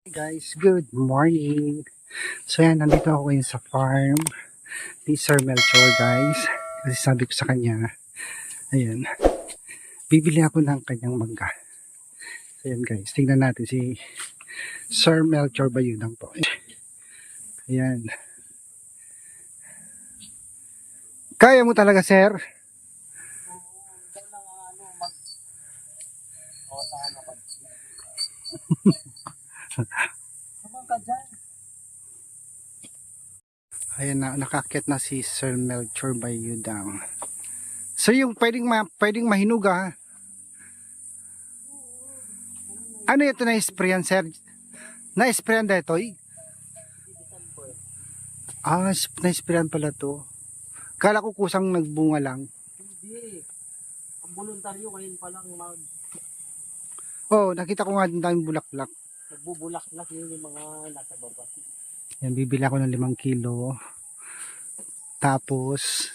Hey guys, good morning. So yan, nandito ako ngayon sa farm ni Sir Melchor guys. Kasi sabi ko sa kanya, ayan, bibili ako ng kanyang mangga. So yan guys, tingnan natin si Sir Melchor Bayudang po. Ayan. Kaya mo talaga sir? Ayan na, nakakit na si Sir Melchor Bayudang. So yung pwedeng mahinuga. Ano ito na-sprayan sir? Na-sprayan na ito eh? Ah, na-sprayan pala to. Kala ko kusang nagbunga lang. Hindi. Ang voluntaryo ngayon pa lang Oh, nakita ko nga din daming bulaklak. nagbubulak-lak yun yung mga nasa baba. Yan, bibili ako ng 5 kilo. Tapos,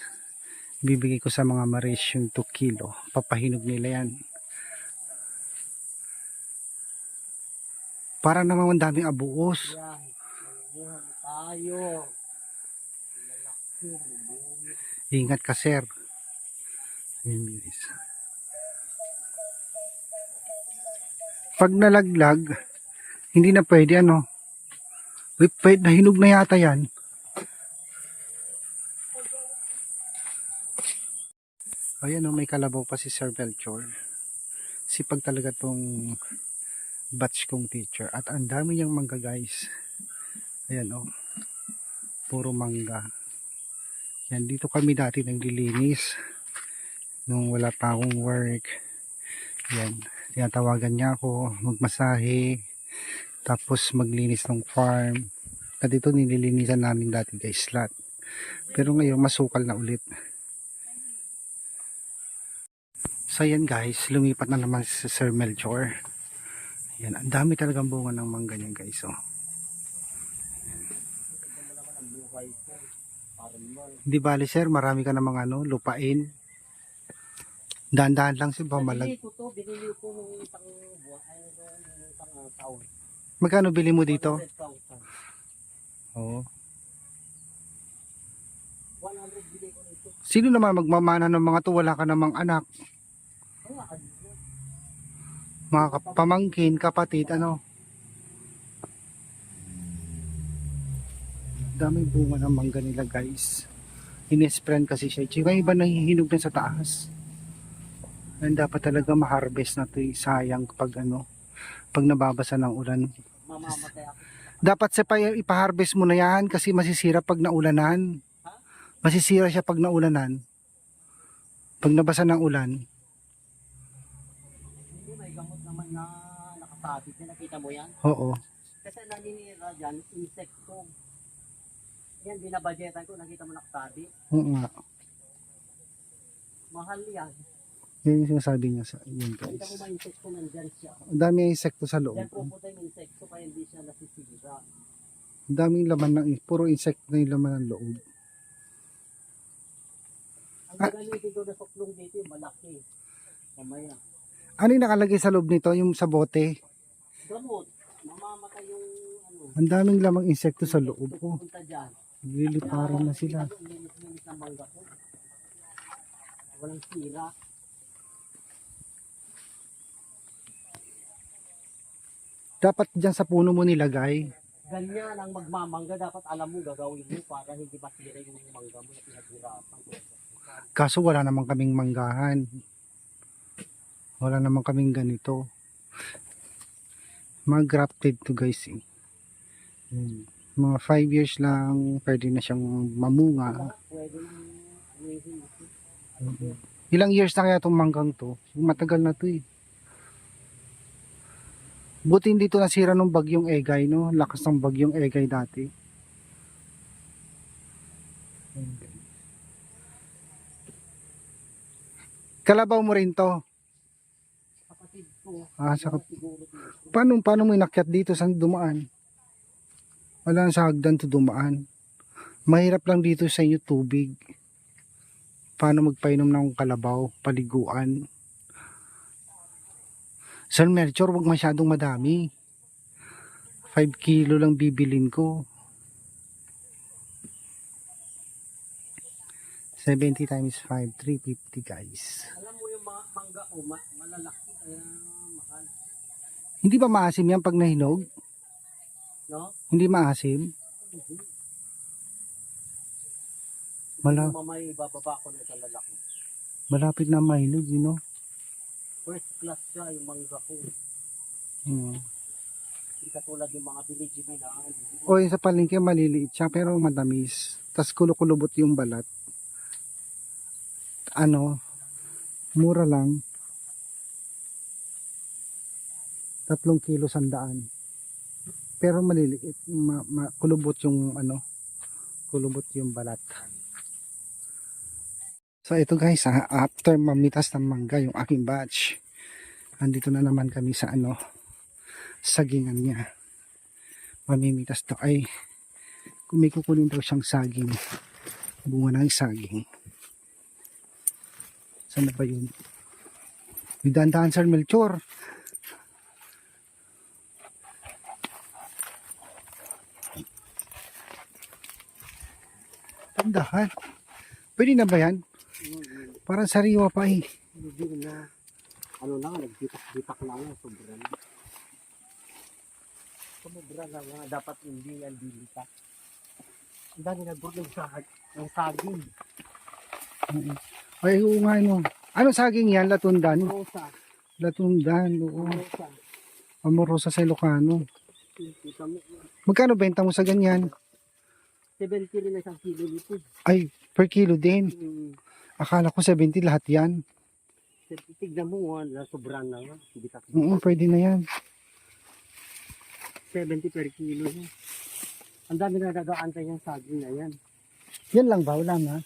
bibigay ko sa mga maris yung 2 kilo. Papahinog nila yan. Para naman daming abuos. Yan. Nanguha na tayo. Lalaki. Ingat ka, sir. Ayan, guys. Pag nalaglag, hindi na pwede ano. Pwede, nahinog na yata yan. Ayan o, may kalabaw pa si Sir Melchor. Sipag talaga tong batch kong teacher. At ang dami niyang mangga guys. Ayan o. Puro mangga. Yan, dito kami dati naglilinis. Nung wala pa akong work. Yan. Tinatawagan niya ako magmasahe. Tapos maglinis ng farm. At dito nililinisan namin dati guys lahat. Pero ngayon masukal na ulit. So yan guys, lumipat na naman si Sir Melchor. Yan, ang dami talagang bunga ng mangga niyan guys. Oh. Di bali sir, marami ka namang ano, lupain. Dahan-dahan lang si Bamalag. Binili ko nung isang buwan, nung isang taon. Magkano bili mo dito? 100,000. Oo. 100 bili ko nito. Sino naman magmamana ng mga to? Wala ka namang anak. Mga pamangkin, kapatid, ano. Daming bunga ng mangga nila guys. Inesprend kasi siya. Tsaka iba nahihinog na sa taas. And dapat talaga ma-harvest na ito. Sayang pag ano, pag nababasa ng ulan. Mamamatay ako. Dapat sa ipa-harvest mo na yan kasi masisira pag naulanan. Masisira siya pag naulanan. Pag nabasa ng ulan. Hindi, may gamot naman na nakasabit. Nakita mo yan? Oo. Kasi naninira dyan, insekto. Yan, binabadgetan ko. Nakita mo nakasabit. Oo nga. Mahal yan. Yan yung sinasabi niya sa yun Nakita mo guys. ba insekto nandyan siya? Ang dami yung insekto sa loob. Yan pupunta yung insekto kaya hindi siya nasisira. Ang daming laman ng puro insekto na yung laman ng loob. Ang gagamitin ko na suklong dito yung malaki. Mamaya. Ano yung nakalagay sa loob nito? Yung sa bote? Gamot. Mamamatay yung ano. Ang daming lamang insekto sa loob. Oh, Pupunta dyan. liliparan na sila. Linis ng mangga ko. Walang sira. Dapat dyan sa puno mo nilagay. Ganyan ang magmamangga. Dapat alam mo gagawin mo para hindi masira yung mangga mo na pinaghirapan. Kaso wala naman kaming manggahan. Wala naman kaming ganito. Mga grafted to guys eh. Mga 5 years lang pwede na siyang mamunga. Pwede nang Ilang years na kaya itong manggang to? Matagal na to eh. Buti hindi to nasira nung bagyong Egay, no? Lakas ng bagyong Egay dati. Kalabaw mo rin to. kapatid ko. Ah, sa, Siguro dito. paano mo inakyat dito sa dumaan? Wala sa hagdan to dumaan. Mahirap lang dito sa inyo tubig. Paano magpainom ng kalabaw, paliguan? Sir Melchor, wag masyadong madami. 5 kilo lang bibilin ko. 70 times 5, 350 guys. Alam mo yung mga mangga ko, malalaki kaya mahal. Hindi ba maasim yan pag nahinog? No? Hindi maasim? Mala Mamay bababa ko na isang lalaki. malapit na mahinog, you know? First class siya yung mangga ko. Hmm. Hindi katulad yung mga village na. O yung sa palengke maliliit siya pero matamis. Tapos kulukulubot yung balat. Ano, mura lang. 3 kilo 100. Pero maliliit, kulubot yung ano, kulubot yung balat. So ito guys, after mamitas ng mangga yung aking batch, andito na naman kami sa ano, sagingan niya. Mamimitas to ay may kukunin daw siyang saging, bunga ng saging. Saan na ba yun? Dahan-dahan Sir Melchor. Dahan. Pwede na ba yan? Parang sariwa pa eh. Hindi na. Ano na, nagbitak-bitak na nga, sobra na. Sobra na nga, dapat hindi yan dilita. Ang dami nagburg ng saging. Ay, oo nga no. Ano saging yan? Latundan? Rosa. Latundan, oo. Rosa. Amorosa sa Ilocano. Kita mo, Magkano benta mo sa ganyan? 70 rin na isang kilo nito. Ay, per kilo din. Akala ko 70 lahat yan. Tignan mo, sobra na nga. Bitak-bitak. Oo, pwede na yan. 70 per kilo. Ang dami na nagaantay yung saging na yan. Yan lang ba? Wala na.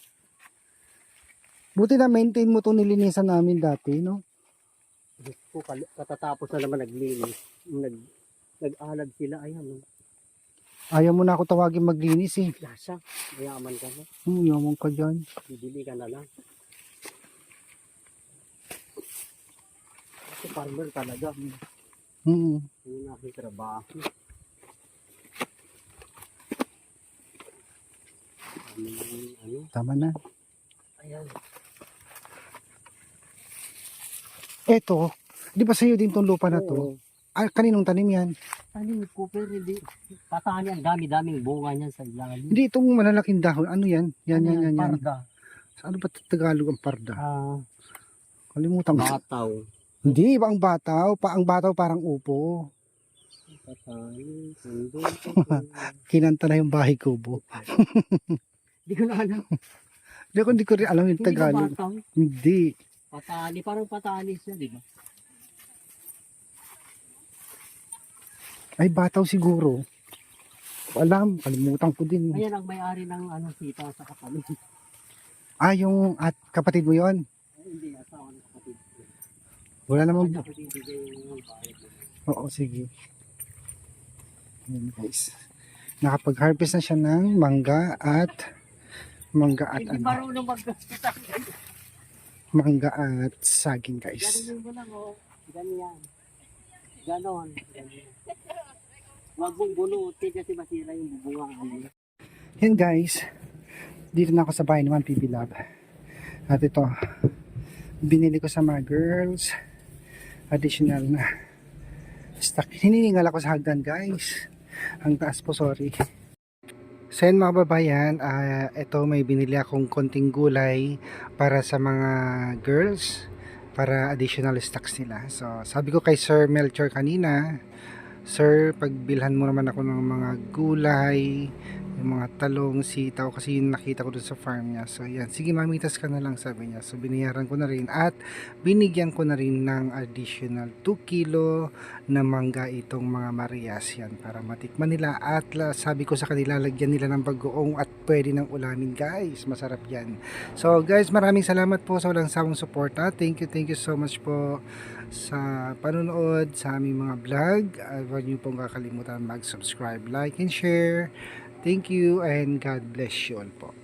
Buti na maintain mo itong nilinisan namin dati, no? Diyos ko, katatapos na naman naglinis. Nag-alad sila, ayan. No? Ayaw mo na ako tawagin maglinis eh. Lasa, mayaman ka na. Yaman ka dyan. Bibili ka na lang. Kasi farmer talaga. Yun ang aking trabaho. Ano? Tama na. Ayan. Eto, di ba sa'yo din tong lupa na to? Oo. Ah, kaninong tanim yan? Tanim ko, pero hindi. Pataan yan, dami-daming bunga niyan sa ilalim. Hindi, itong malalaking dahon. Ano yan? Yan. Parga. Ano ba Tagalog ang parda? Ah, Kalimutan ko. bataw. Hindi, iba ang bataw. Ang bataw parang upo. Patay, sundo. Kinanta na yung bahay kubo. Hindi ko na alam. Hindi ko rin alam yung Hindi ba Tagalog. bataw? Hindi. Patali, parang patali siya, di ba? Ay, bataw siguro. Alam, kalimutan ko din. Ayan ang may-ari ng sita sa kapatid. Ah, yung at kapatid mo yon? Hindi, asawa ng kapatid. Wala namang... Kaya ko bibigay yung bayad. Oo, sige. Yan guys. Nakapag-harvest na siya ng mangga at Hindi ano, marunong mag-gasita. mangga at saging guys. Ganun mo lang, oh. Ganyan. Ganon. Ganyan. Huwag mong bunutin kasi masira yung bubunga. Yan guys. Dito na ako sa bahay naman, PB Lab. At ito, binili ko sa mga girls. Additional na stock. Hinihingal ako sa hagdan guys. Ang taas po, sorry. So yan mga babayan, ito may binili akong konting gulay para sa mga girls. Para additional stocks nila. So sabi ko kay Sir Melchor kanina, Sir, pagbilhan mo naman ako ng mga gulay, yung mga talong, sitaw, kasi yun nakita ko dun sa farm niya. So yan, sige mamitas ka na lang, sabi niya. So binayaran ko na rin at binigyan ko na rin ng additional 2 kilo na mangga itong mga Marias yan para matikman nila. At sabi ko sa kanila, lagyan nila ng bagoong at pwede ng ulamin guys. Masarap yan. So guys, maraming salamat po sa walang sawang suporta. Thank you so much po sa panonood sa aming mga vlog. Huwag niyo pong kakalimutan mag-subscribe, like, and share. Thank you and God bless you all po.